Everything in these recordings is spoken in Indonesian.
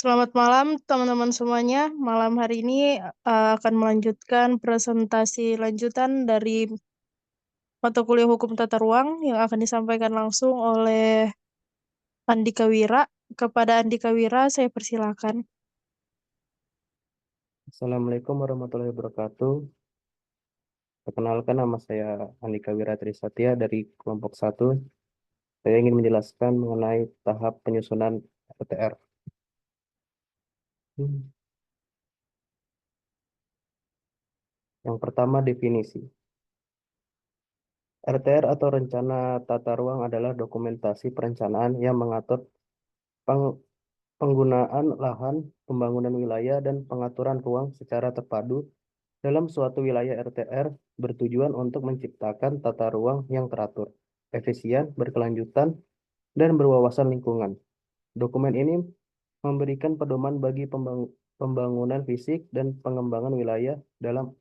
Selamat malam teman-teman semuanya. Malam hari ini akan melanjutkan presentasi lanjutan dari mata kuliah Hukum Tata Ruang yang akan disampaikan langsung oleh Andika Wira. Kepada Andika Wira, saya persilakan. Assalamualaikum warahmatullahi wabarakatuh. Perkenalkan, nama saya Andika Wira Trisatya dari kelompok 1. Saya ingin menjelaskan mengenai tahap penyusunan RTR. Hmm. Yang pertama, definisi. RTR atau Rencana Tata Ruang adalah dokumentasi perencanaan yang mengatur peng- penggunaan lahan, pembangunan wilayah, dan pengaturan ruang secara terpadu dalam suatu wilayah. RTR bertujuan untuk menciptakan tata ruang yang teratur, efisien, berkelanjutan, dan berwawasan lingkungan. Dokumen ini memberikan pedoman bagi pembangunan fisik dan pengembangan wilayah dalam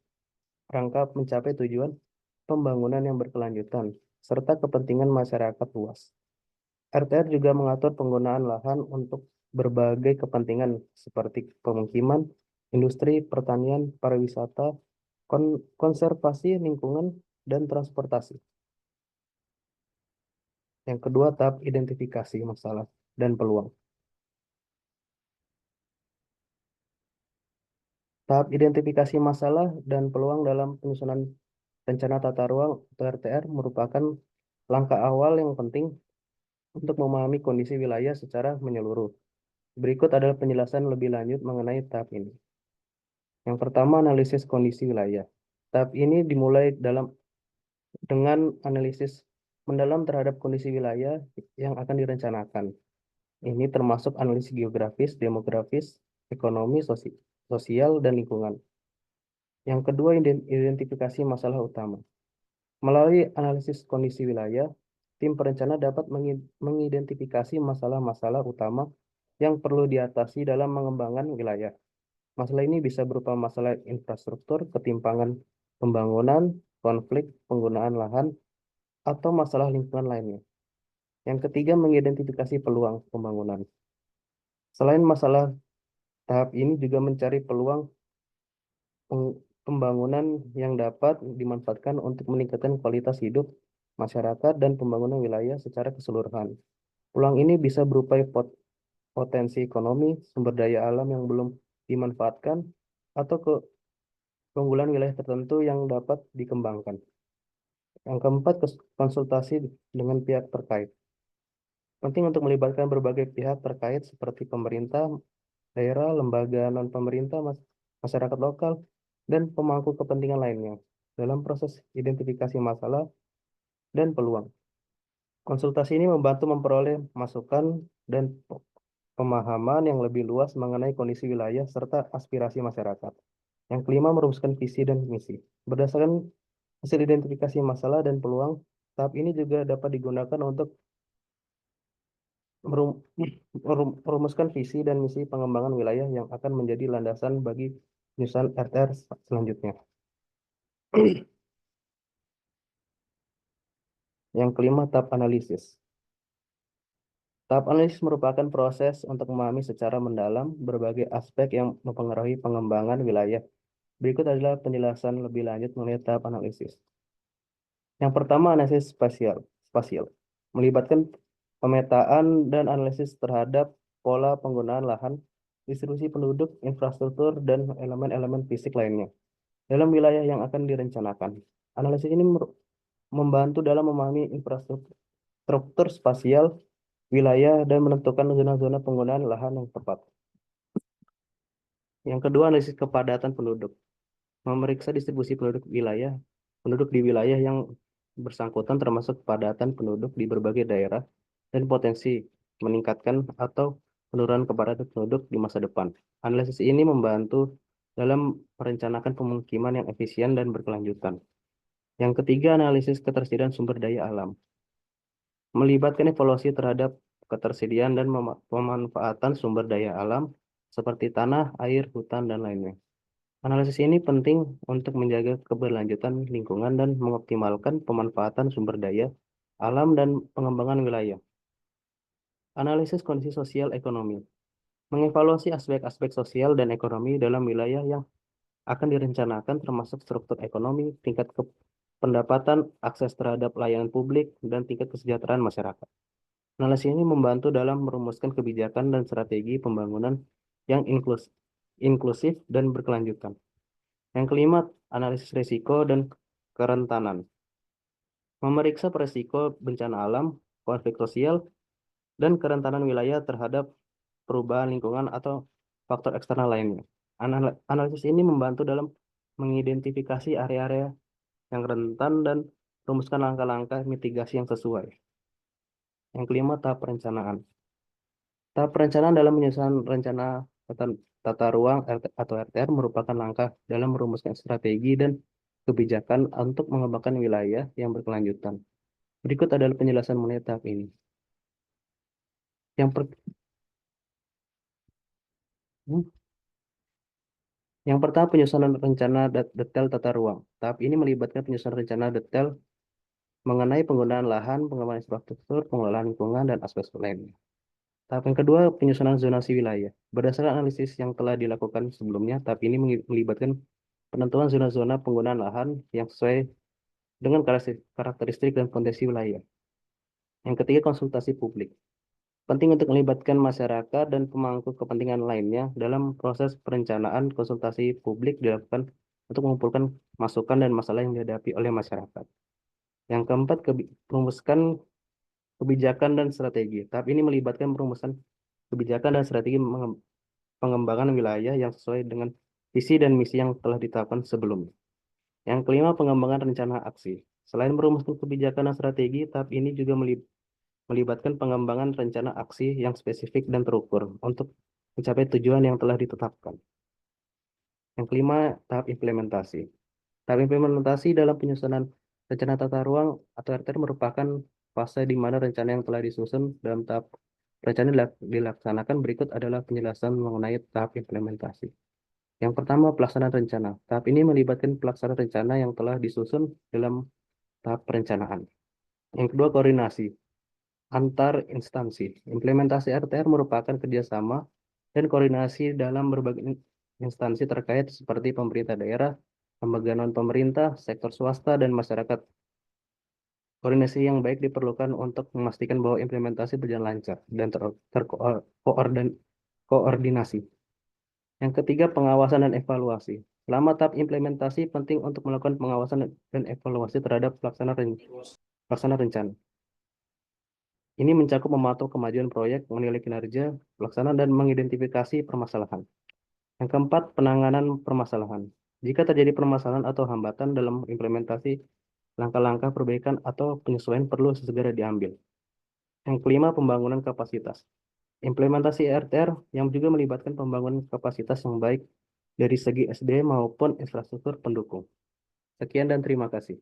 rangka mencapai tujuan pembangunan yang berkelanjutan, serta kepentingan masyarakat luas. RTR juga mengatur penggunaan lahan untuk berbagai kepentingan seperti pemukiman, industri, pertanian, pariwisata, konservasi lingkungan, dan transportasi. Yang kedua, tahap identifikasi masalah dan peluang. Tahap identifikasi masalah dan peluang dalam penyusunan rencana tata ruang atau RTR merupakan langkah awal yang penting untuk memahami kondisi wilayah secara menyeluruh. Berikut adalah penjelasan lebih lanjut mengenai tahap ini. Yang pertama, analisis kondisi wilayah. Tahap ini dimulai dengan analisis mendalam terhadap kondisi wilayah yang akan direncanakan. Ini termasuk analisis geografis, demografis, ekonomi, sosial, dan lingkungan. Yang kedua, identifikasi masalah utama. Melalui analisis kondisi wilayah, tim perencana dapat mengidentifikasi masalah-masalah utama yang perlu diatasi dalam mengembangkan wilayah. Masalah ini bisa berupa masalah infrastruktur, ketimpangan pembangunan, konflik penggunaan lahan, atau masalah lingkungan lainnya. Yang ketiga, mengidentifikasi peluang pembangunan. Selain masalah, tahap ini juga mencari peluang pembangunan yang dapat dimanfaatkan untuk meningkatkan kualitas hidup masyarakat dan pembangunan wilayah secara keseluruhan. Peluang ini bisa berupa potensi ekonomi, sumber daya alam yang belum dimanfaatkan, atau keunggulan wilayah tertentu yang dapat dikembangkan. Yang keempat, konsultasi dengan pihak terkait. Penting untuk melibatkan berbagai pihak terkait seperti pemerintah, daerah, lembaga non-pemerintah, masyarakat lokal, dan pemangku kepentingan lainnya dalam proses identifikasi masalah dan peluang. Konsultasi ini membantu memperoleh masukan dan pemahaman yang lebih luas mengenai kondisi wilayah serta aspirasi masyarakat. Yang kelima, merumuskan visi dan misi. Berdasarkan hasil identifikasi masalah dan peluang, tahap ini juga dapat digunakan untuk merumuskan visi dan misi pengembangan wilayah yang akan menjadi landasan bagi penyusunan RTR selanjutnya. Yang kelima, tahap analisis. Tahap analisis merupakan proses untuk memahami secara mendalam berbagai aspek yang mempengaruhi pengembangan wilayah. Berikut adalah penjelasan lebih lanjut mengenai tahap analisis. Yang pertama, analisis spasial. Melibatkan pemetaan dan analisis terhadap pola penggunaan lahan, distribusi penduduk, infrastruktur, dan elemen-elemen fisik lainnya dalam wilayah yang akan direncanakan. Analisis ini membantu dalam memahami infrastruktur spasial wilayah dan menentukan zona-zona penggunaan lahan yang tepat. Yang kedua, analisis kepadatan penduduk. Memeriksa distribusi penduduk di wilayah yang bersangkutan termasuk kepadatan penduduk di berbagai daerah dan potensi meningkatkan atau penurunan kepadatan penduduk di masa depan. Analisis ini membantu dalam merencanakan pemukiman yang efisien dan berkelanjutan. Yang ketiga, analisis ketersediaan sumber daya alam. Melibatkan evaluasi terhadap ketersediaan dan pemanfaatan sumber daya alam seperti tanah, air, hutan, dan lainnya. Analisis ini penting untuk menjaga keberlanjutan lingkungan dan mengoptimalkan pemanfaatan sumber daya alam dan pengembangan wilayah. Analisis kondisi sosial ekonomi. mengevaluasi aspek-aspek sosial dan ekonomi dalam wilayah yang akan direncanakan termasuk struktur ekonomi, tingkat pendapatan, akses terhadap layanan publik, dan tingkat kesejahteraan masyarakat. Analisis ini membantu dalam merumuskan kebijakan dan strategi pembangunan yang inklusif dan berkelanjutan. Yang kelima, analisis risiko dan kerentanan. Memeriksa risiko bencana alam, konflik sosial, dan kerentanan wilayah terhadap perubahan lingkungan atau faktor eksternal lainnya. Analisis ini membantu dalam mengidentifikasi area-area yang rentan dan rumuskan langkah-langkah mitigasi yang sesuai. Yang kelima, tahap perencanaan. Tahap perencanaan dalam menyusun rencana tata, tata ruang atau RTR merupakan langkah dalam merumuskan strategi dan kebijakan untuk mengembangkan wilayah yang berkelanjutan. Berikut adalah penjelasan mengenai tahap ini. Yang, per, hmm, yang pertama, penyusunan rencana detail tata ruang. Tahap ini melibatkan penyusunan rencana detail mengenai penggunaan lahan, pengembangan infrastruktur, pengelolaan lingkungan, dan aspek lainnya. Tahap yang kedua, penyusunan zonasi wilayah. Berdasarkan analisis yang telah dilakukan sebelumnya, tahap ini melibatkan penentuan zona-zona penggunaan lahan yang sesuai dengan karakteristik dan potensi wilayah. Yang ketiga, konsultasi publik. Penting untuk melibatkan masyarakat dan pemangku kepentingan lainnya dalam proses perencanaan. Konsultasi publik dilakukan untuk mengumpulkan masukan dan masalah yang dihadapi oleh masyarakat. Yang keempat, merumuskan kebijakan dan strategi. Tahap ini melibatkan perumusan kebijakan dan strategi pengembangan wilayah yang sesuai dengan visi dan misi yang telah ditetapkan sebelumnya. Yang kelima, pengembangan rencana aksi. Selain merumuskan kebijakan dan strategi, tahap ini juga melibatkan pengembangan rencana aksi yang spesifik dan terukur untuk mencapai tujuan yang telah ditetapkan. Yang kelima, tahap implementasi. Tahap implementasi dalam penyusunan rencana tata ruang atau RTR merupakan fase di mana rencana yang telah disusun dalam tahap rencana dilaksanakan. Berikut adalah penjelasan mengenai tahap implementasi. Yang pertama, pelaksanaan rencana. Tahap ini melibatkan pelaksanaan rencana yang telah disusun dalam tahap perencanaan. Yang kedua, koordinasi antar instansi. Implementasi RTR merupakan kerjasama dan koordinasi dalam berbagai instansi terkait seperti pemerintah daerah, lembaga non-pemerintah, sektor swasta, dan masyarakat. Koordinasi yang baik diperlukan untuk memastikan bahwa implementasi berjalan lancar dan terkoordinasi. Yang ketiga, pengawasan dan evaluasi. Selama tahap implementasi, penting untuk melakukan pengawasan dan evaluasi terhadap pelaksanaan rencana. Ini mencakup memantau kemajuan proyek, menilai kinerja, pelaksanaan, dan mengidentifikasi permasalahan. Yang keempat, penanganan permasalahan. Jika terjadi permasalahan atau hambatan dalam implementasi, langkah-langkah perbaikan atau penyesuaian perlu segera diambil. Yang kelima, pembangunan kapasitas. Implementasi RTR yang juga melibatkan pembangunan kapasitas yang baik dari segi SDM maupun infrastruktur pendukung. Sekian dan terima kasih.